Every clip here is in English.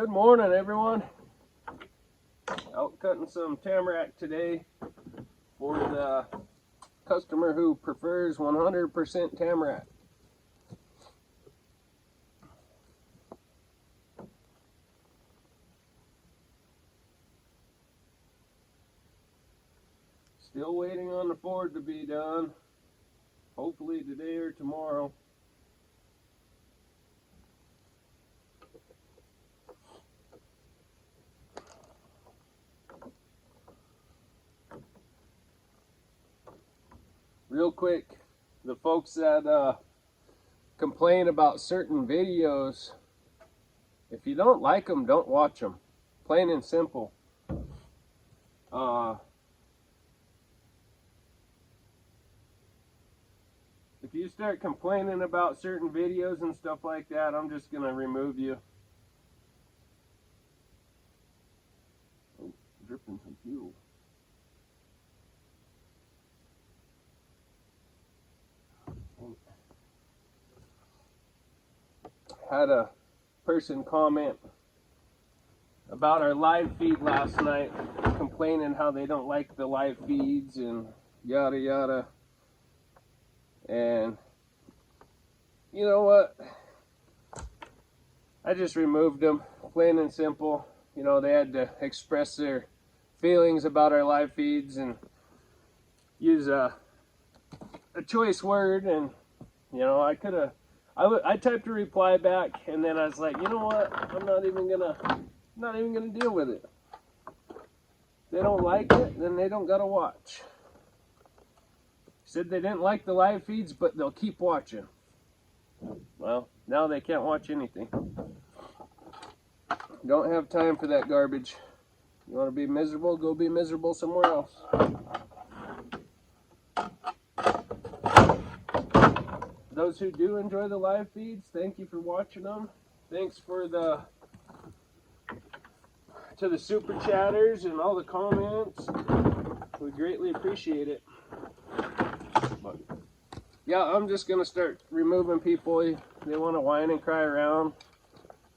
Good morning, everyone. Out cutting some Tamarack today for the customer who prefers 100% Tamarack. Still waiting on the Ford to be done. Hopefully today or tomorrow. Real quick, the folks that complain about certain videos, if you don't like them, don't watch them. Plain and simple. If you start complaining about certain videos and stuff like that, I'm just going to remove you. Oh, dripping some fuel. Had a person comment about our live feed last night, complaining how they don't like the live feeds and yada yada. And you know what? I just removed them, plain and simple. You know, they had to express their feelings about our live feeds and use a choice word, and you know, I could have. I typed a reply back, and then I was like, you know what? I'm not even gonna deal with it. If they don't like it, then they don't gotta watch. Said they didn't like the live feeds, but they'll keep watching. Well, now they can't watch anything. Don't have time for that garbage. You want to be miserable? Go be miserable somewhere else. Those who do enjoy the live feeds, thank you for watching them. Thanks for the super chatters and all the comments. We greatly appreciate it. But yeah, I'm just gonna start removing people. They want to whine and cry around,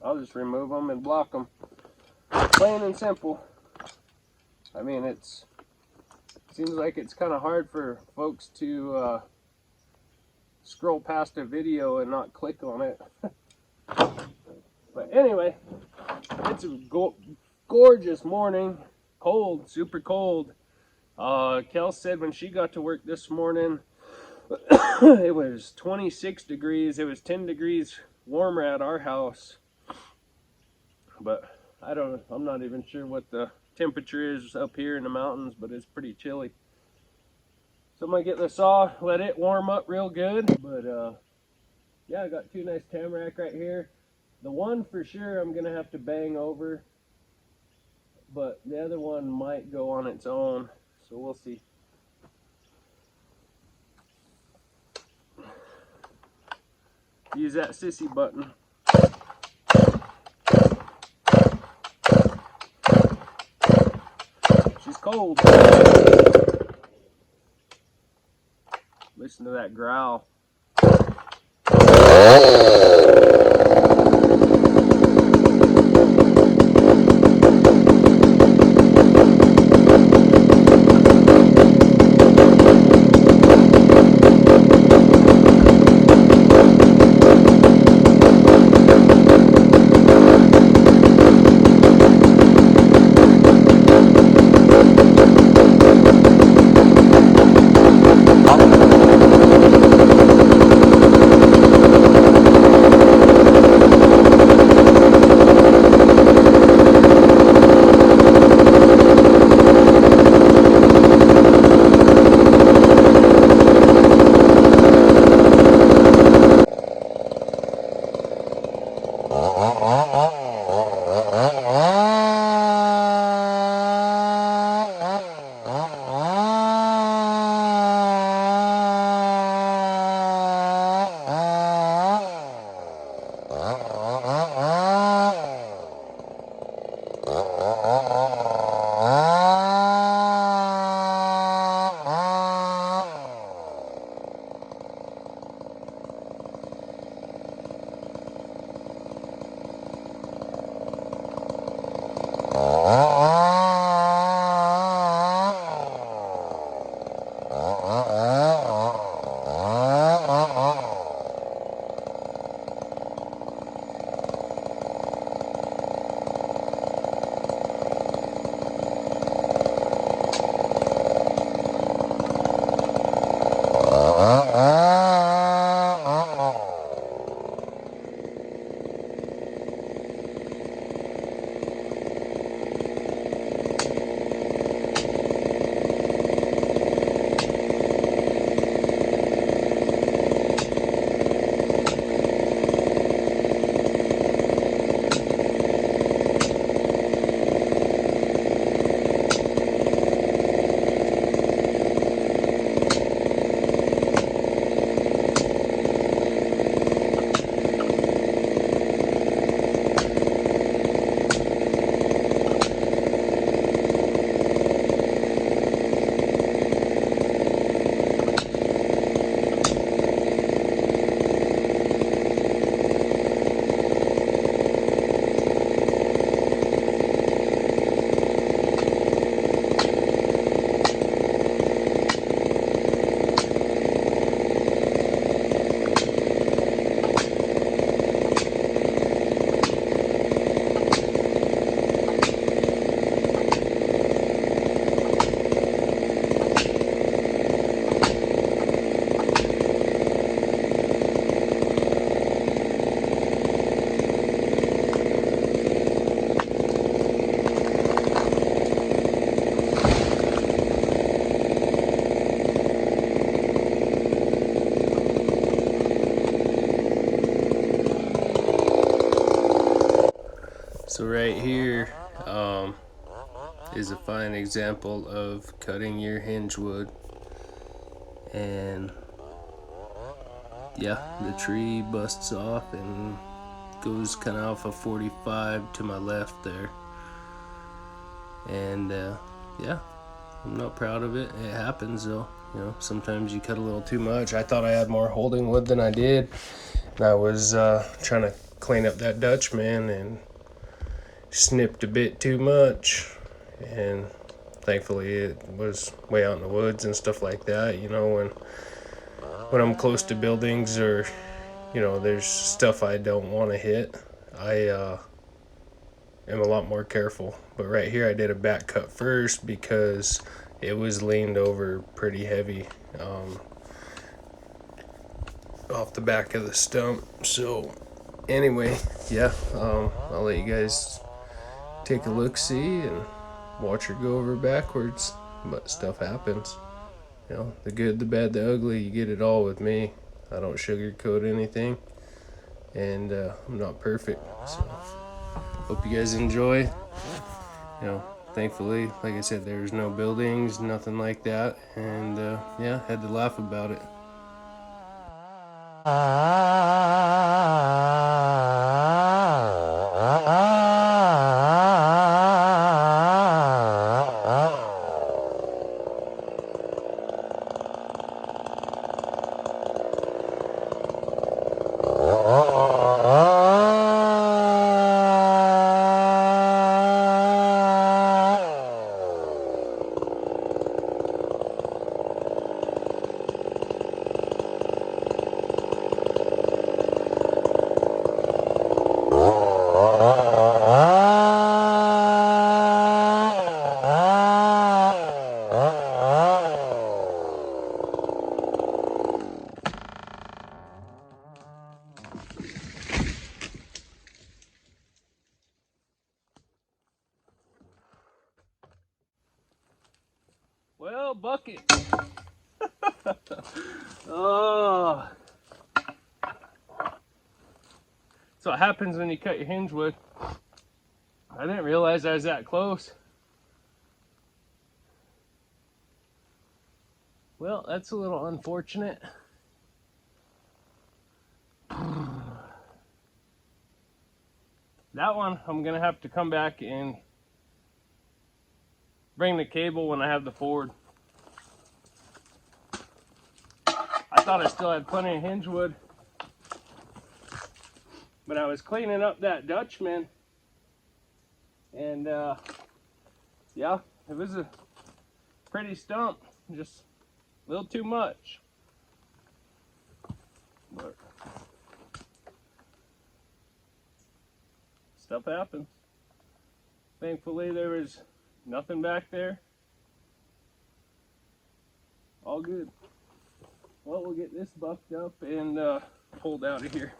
I'll just remove them and block them. Plain and simple. I mean, it seems like it's kind of hard for folks to scroll past a video and not click on it. But anyway, it's a gorgeous morning. Cold, super cold. Kel said when she got to work this morning, it was 26 degrees. It was 10 degrees warmer at our house. But I'm not even sure what the temperature is up here in the mountains, but it's pretty chilly. So I'm going to get the saw, let it warm up real good. But yeah, I got two nice Tamarack right here. The one for sure I'm going to have to bang over, but the other one might go on its own. So we'll see. Use that sissy button. She's cold. Listen to that growl. So right here is a fine example of cutting your hinge wood, and yeah, the tree busts off and goes kind of off a 45 to my left there, and yeah, I'm not proud of it. It happens though, you know, sometimes you cut a little too much. I thought I had more holding wood than I did, and I was trying to clean up that Dutchman and snipped a bit too much, and thankfully it was way out in the woods and stuff like that. You know, when I'm close to buildings, or you know, there's stuff I don't want to hit, I am a lot more careful. But right here I did a back cut first because it was leaned over pretty heavy off the back of the stump. So anyway, yeah, I'll let you guys take a look-see and watch her go over backwards, but stuff happens. You know, the good, the bad, the ugly, you get it all with me. I don't sugarcoat anything, and I'm not perfect, so hope you guys enjoy. You know, thankfully, like I said, there's no buildings, nothing like that, and yeah, had to laugh about it. Well, bucket. Oh. So what happens when you cut your hinge wood. I didn't realize I was that close. Well, that's a little unfortunate. That one, I'm gonna have to come back and bring the cable when I have the Ford. I thought I still had plenty of hinge wood, but I was cleaning up that Dutchman, and yeah, it was a pretty stump, just A little too much. But stuff happens. Thankfully, there was nothing back there. All good. Well, we'll get this bucked up and pulled out of here.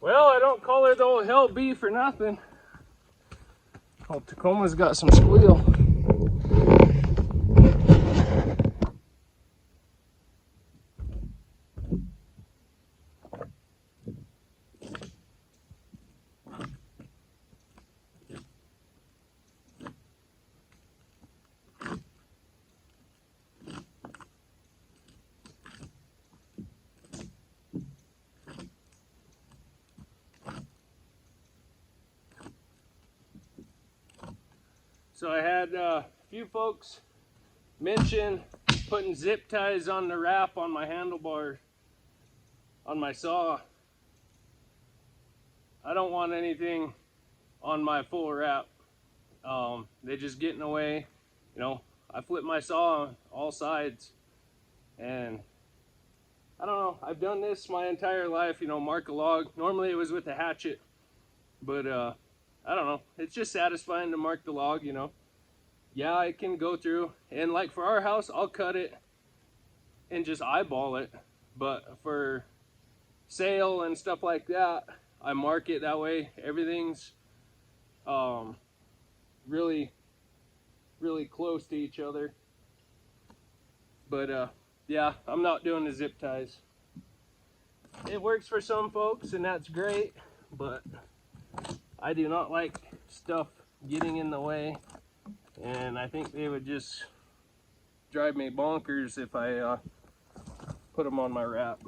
Well, I don't call her the old hell bee for nothing. Oh, Tacoma's got some squeal. So I had a few folks mention putting zip ties on the wrap on my handlebar on my saw. I don't want anything on my full wrap. They just get in the way. You know, I flip my saw on all sides, and I don't know, I've done this my entire life, you know, mark a log. Normally it was with a hatchet, but I don't know, it's just satisfying to mark the log, you know. Yeah, I can go through, and like for our house, I'll cut it and just eyeball it, but for sale and stuff like that, I mark it that way. Everything's really close to each other. But yeah, I'm not doing the zip ties. It works for some folks and that's great, but I do not like stuff getting in the way, and I think they would just drive me bonkers if I put them on my wrap.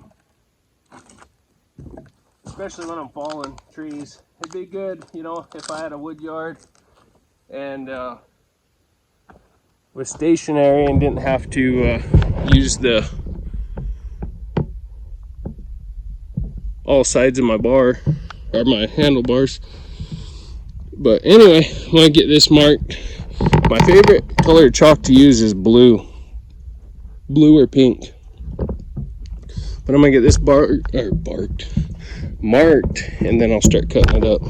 Especially when I'm falling trees. It'd be good, you know, if I had a wood yard and was stationary and didn't have to use the all sides of my bar or my handlebars. But anyway, I'm gonna get this marked. My favorite color chalk to use is blue or pink. But I'm gonna get this marked, and then I'll start cutting it up.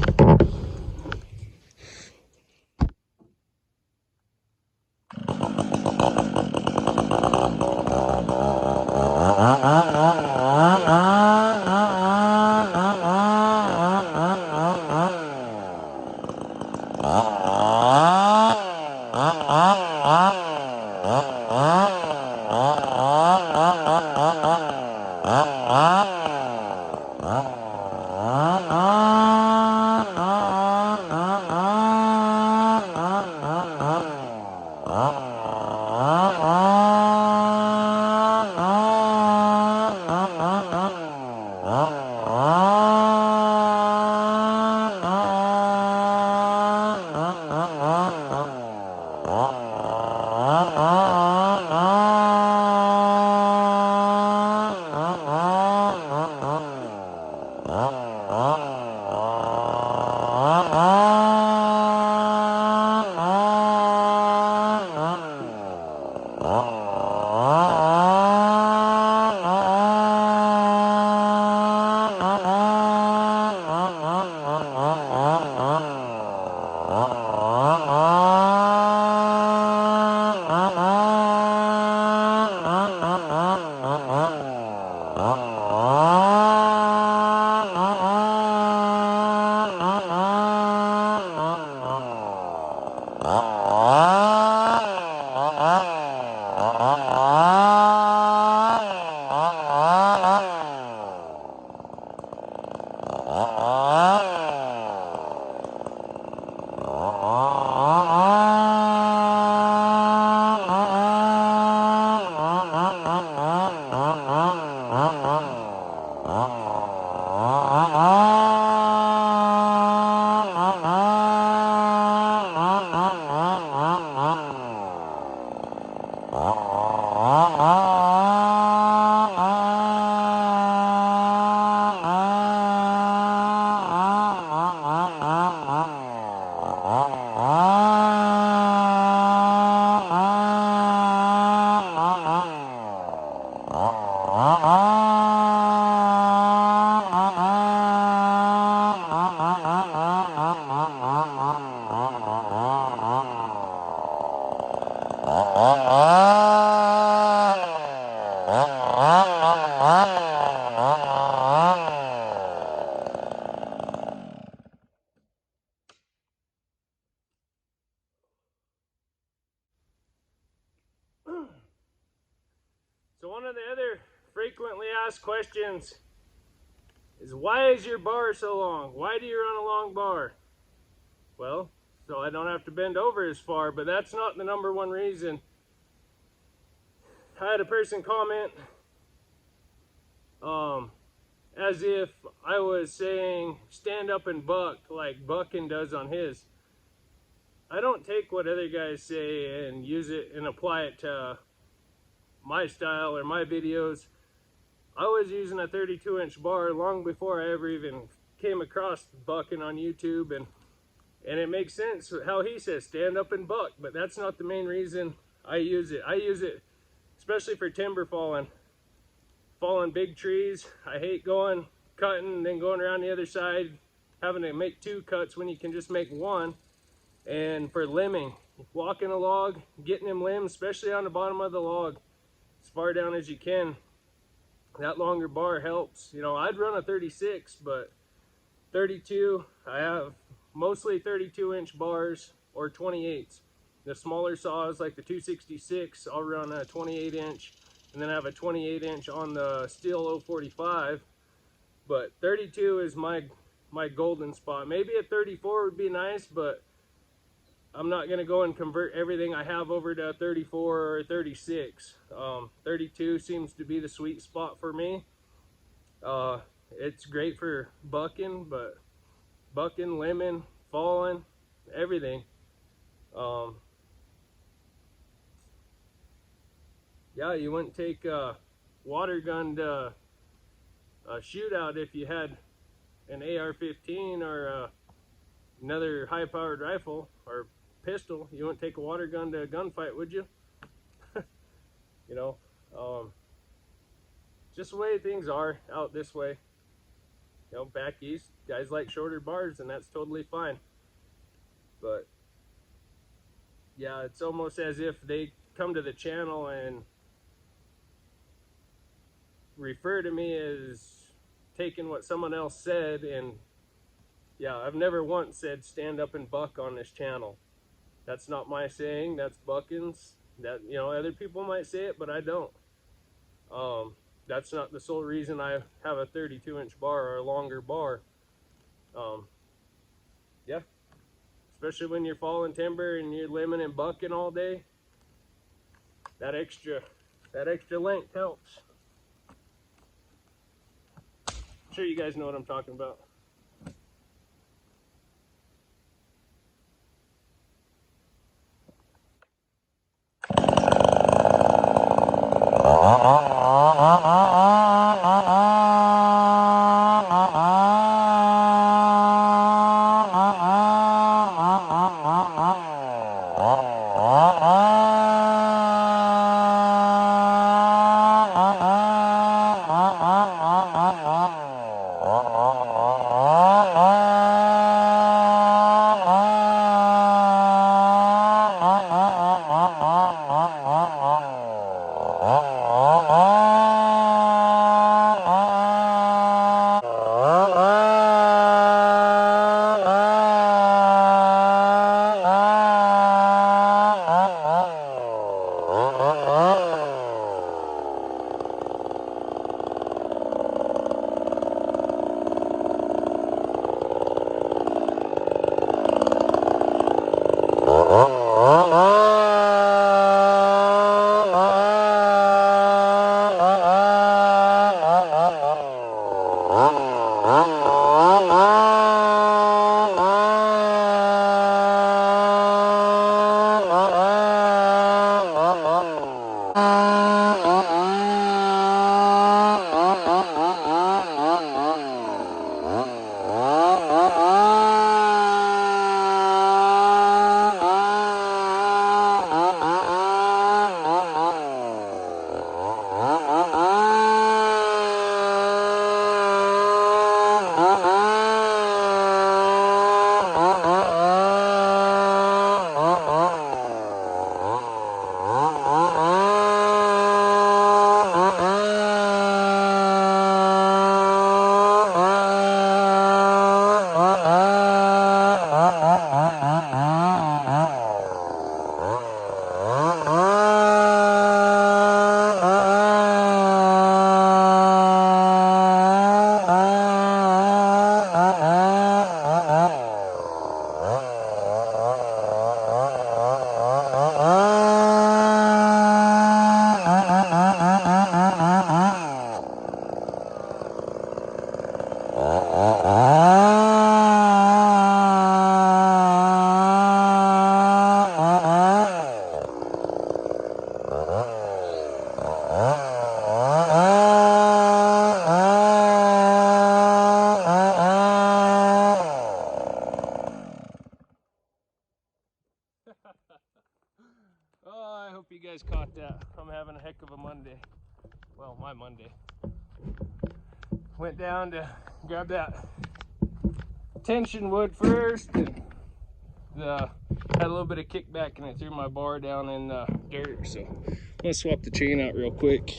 So one of the other frequently asked questions is, why is your bar so long? Why do you run a long bar? Well, so I don't have to bend over as far, but that's not the number one reason. I had a person comment as if I was saying stand up and buck like Bucking does on his. I don't take what other guys say and use it and apply it to my style or my videos. I was using a 32-inch bar long before I ever even came across bucking on YouTube, and it makes sense how he says stand up and buck, but that's not the main reason I use it. I use it especially for timber falling big trees. I hate going cutting and then going around the other side, having to make two cuts when you can just make one. And for limbing, walking a log, getting them limbs, especially on the bottom of the log, as far down as you can, that longer bar helps. You know, I'd run a 36, but 32, I have mostly 32-inch bars or 28s. The smaller saws like the 266, I'll run a 28-inch, and then I have a 28-inch on the steel 045. But 32 is my golden spot. Maybe a 34 would be nice, but I'm not going to go and convert everything I have over to a 34 or a 36. 32 seems to be the sweet spot for me. It's great for bucking, but bucking, limbing, falling, everything. Yeah, you wouldn't take a water gun to a shootout if you had an AR-15 or another high-powered rifle or pistol. You wouldn't take a water gun to a gunfight, would you? You know, just the way things are out this way. You know, back east, guys like shorter bars, and that's totally fine. But yeah, it's almost as if they come to the channel and refer to me as taking what someone else said. And yeah, I've never once said stand up and buck on this channel. That's not my saying, that's Buckins. That, you know, other people might say it, but I don't. That's not the sole reason I have a 32-inch bar or a longer bar. Yeah, especially when you're falling timber and you're limbing and bucking all day, that extra length helps. I'm sure you guys know what I'm talking about. Oh, I hope you guys caught that. I'm having a heck of a Monday. Well, my Monday. Went down to grab that tension wood first, and had a little bit of kickback, and I threw my bar down in dirt. So I'm gonna swap the chain out real quick.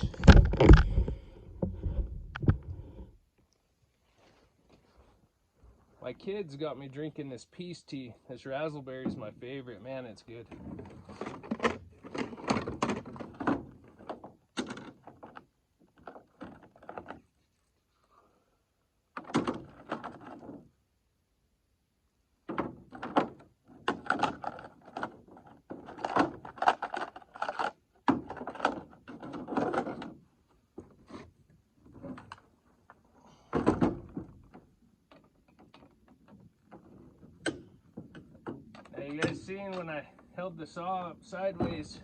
My kids got me drinking this peace tea. This razzleberry is my favorite. Man, it's good. Now, you guys seen when I held the saw up sideways?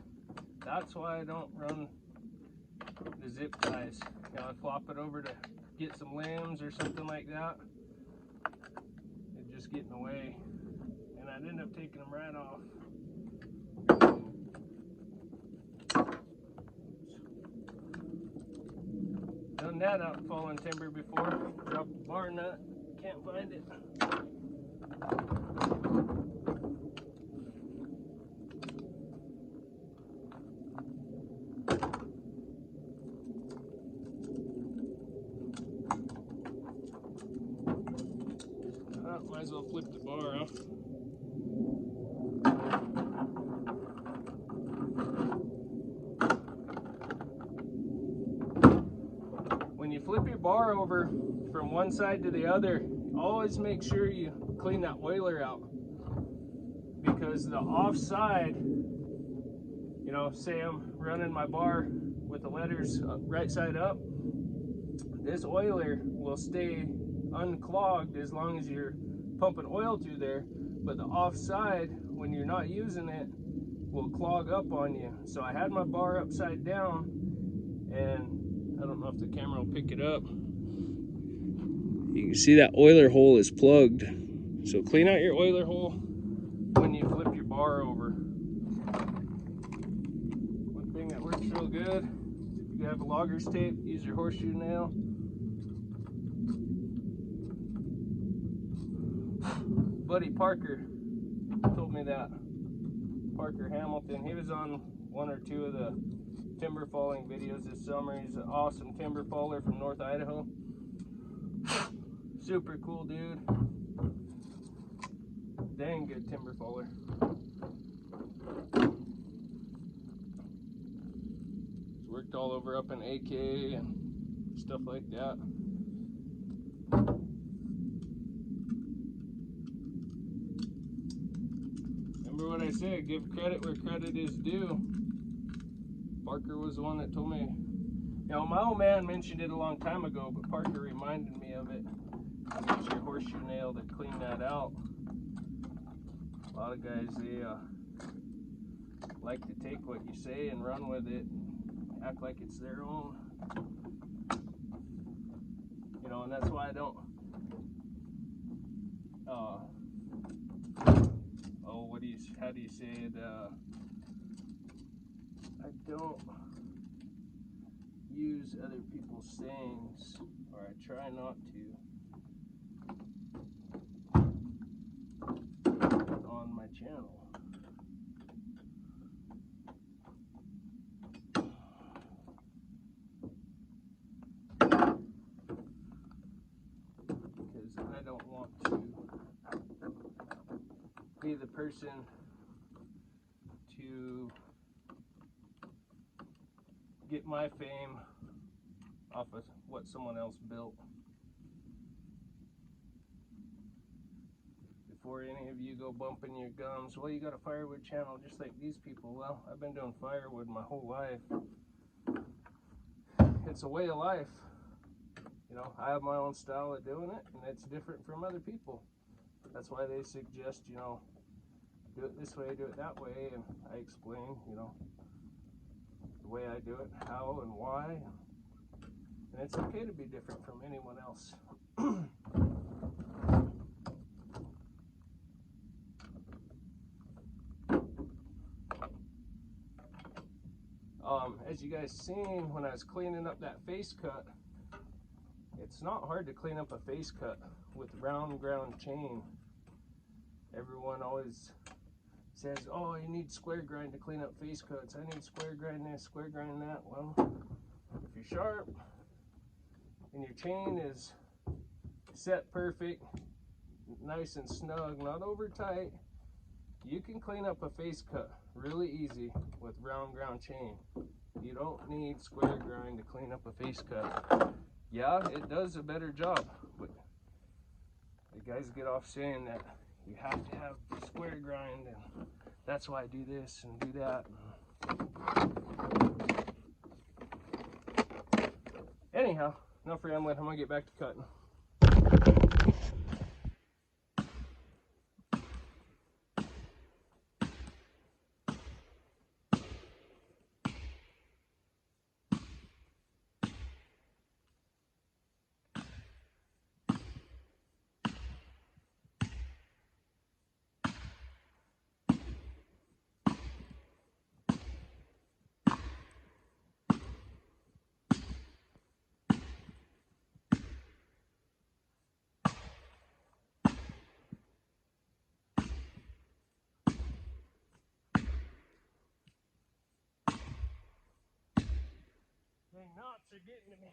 That's why I don't run the zip ties. You know, I flop it over to get some limbs or something like that. It'd just get in the way, and I'd end up taking them right off. Done that out in fallen timber before. Dropped the bar nut, can't find it. Might as well flip the bar off. When you flip your bar over from one side to the other, always make sure you clean that oiler out, because the offside, you know, say I'm running my bar with the letters right side up, this oiler will stay unclogged as long as you're pumping oil through there, but the offside, when you're not using it, will clog up on you. So I had my bar upside down, and I don't know if the camera will pick it up. You can see that oiler hole is plugged. So clean out your oiler hole when you flip your bar over. One thing that works real good, if you have a logger's tape, use your horseshoe nail. Buddy Parker told me that. Parker Hamilton, he was on one or two of the timber falling videos this summer. He's an awesome timber faller from North Idaho. Super cool dude. Dang good timber faller. He's worked all over up in AK and stuff like that. Remember what I said, give credit where credit is due. Parker was the one that told me. You know, my old man mentioned it a long time ago, but Parker reminded me of it. Use your horseshoe nail to clean that out. A lot of guys, they like to take what you say and run with it, act like it's their own. You know, and that's why I don't, how do you say it, I don't use other people's sayings, or I try not to on my channel. Because I don't want to be the person to get my fame off of what someone else built. Before any of you go bumping your gums, well, you got a Firewood channel just like these people. Well, I've been doing firewood my whole life. It's a way of life. You know, I have my own style of doing it, and it's different from other people. That's why they suggest, you know, do it this way, do it that way, and I explain, you know, the way I do it, how and why. And it's okay to be different from anyone else. As you guys seen when I was cleaning up that face cut, it's not hard to clean up a face cut with round ground chain. Everyone always says, oh, you need square grind to clean up face cuts. I need square grind this, square grind that. Well, if you're sharp and your chain is set perfect, nice and snug, not over tight, you can clean up a face cut really easy with round ground chain. You don't need square grind to clean up a face cut. Yeah, it does a better job, but the guys get off saying that you have to have square grind, and that's why I do this and do that. Anyhow, enough rambling. I'm gonna get back to cutting. The knots are getting to me.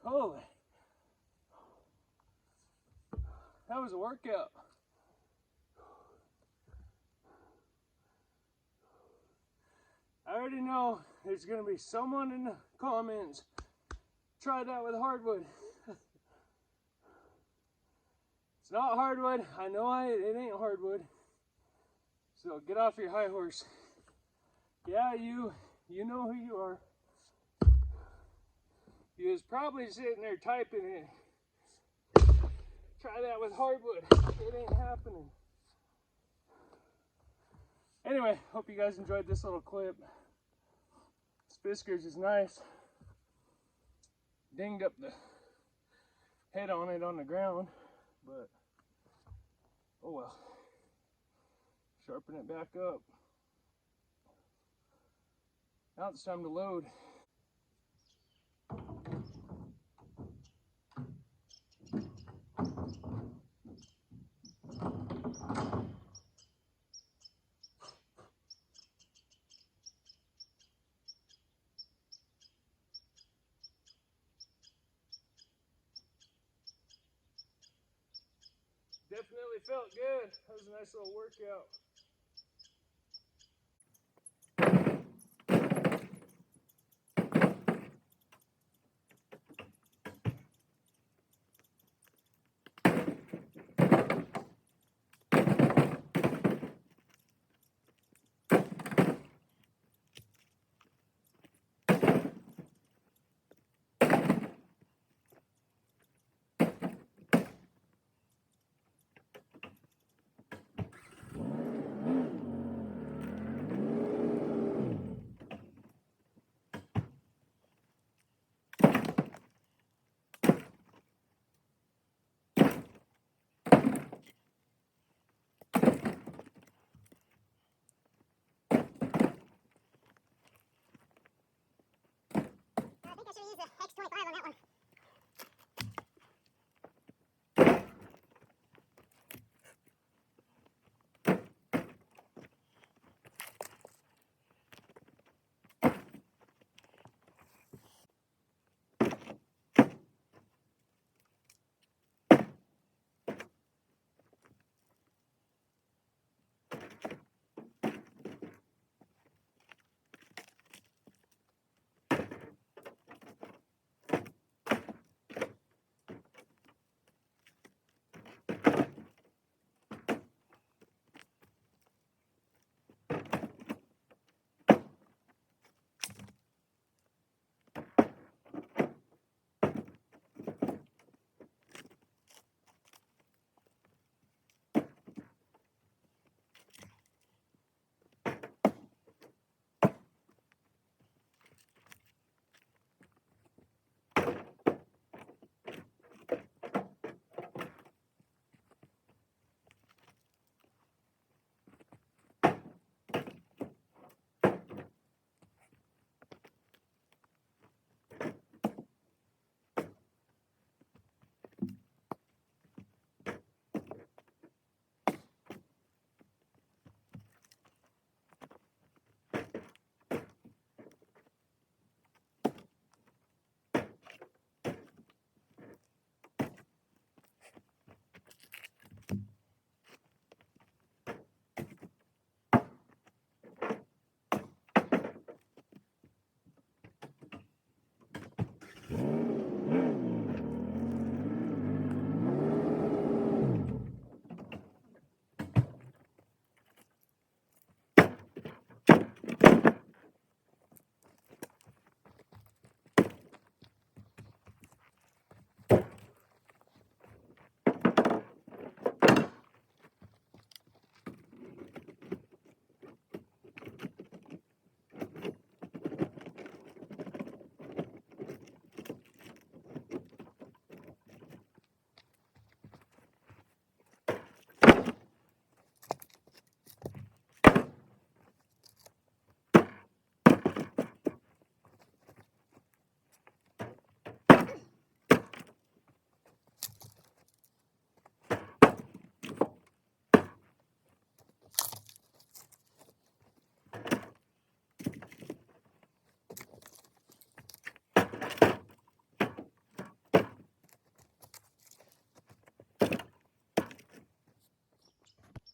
Holy, that was a workout. I already know there's going to be someone in the comments, try that with hardwood. It's not hardwood. I know it ain't hardwood. So get off your high horse. Yeah, you know who you are. You was probably sitting there typing it. Try that with hardwood. It ain't happening. Anyway, hope you guys enjoyed this little clip. Spiskers is nice. Dinged up the head on it on the ground, but oh well. Sharpen it back up. Now it's time to load. Definitely felt good. That was a nice little workout. I should use the X25 on that one.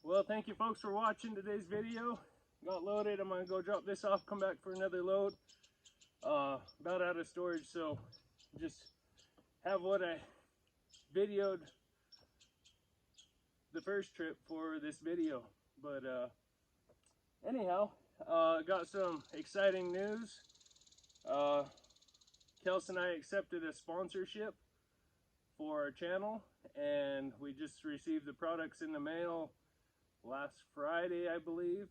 Well, thank you folks for watching today's video. Got loaded. I'm gonna go drop this off, come back for another load. About out of storage, so just have what I videoed the first trip for this video. But anyhow, got some exciting news. Kels and I accepted a sponsorship for our channel, and we just received the products in the mail last Friday, I believe.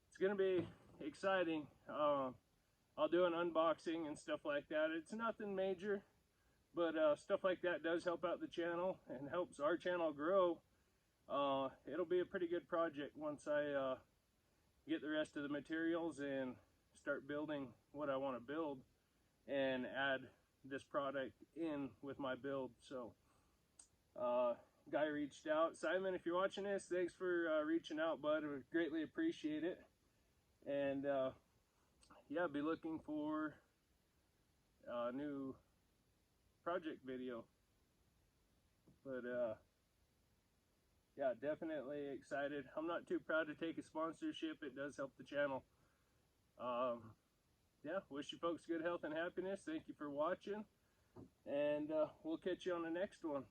It's gonna be exciting. I'll do an unboxing and stuff like that. It's nothing major, but stuff like that does help out the channel and helps our channel grow. It'll be a pretty good project once I get the rest of the materials and start building what I want to build and add this product in with my build. So guy reached out. Simon, if you're watching this, thanks for reaching out, bud. I would greatly appreciate it. And yeah, be looking for a new project video. But yeah, definitely excited. I'm not too proud to take a sponsorship. It does help the channel. Yeah, wish you folks good health and happiness. Thank you for watching, and we'll catch you on the next one.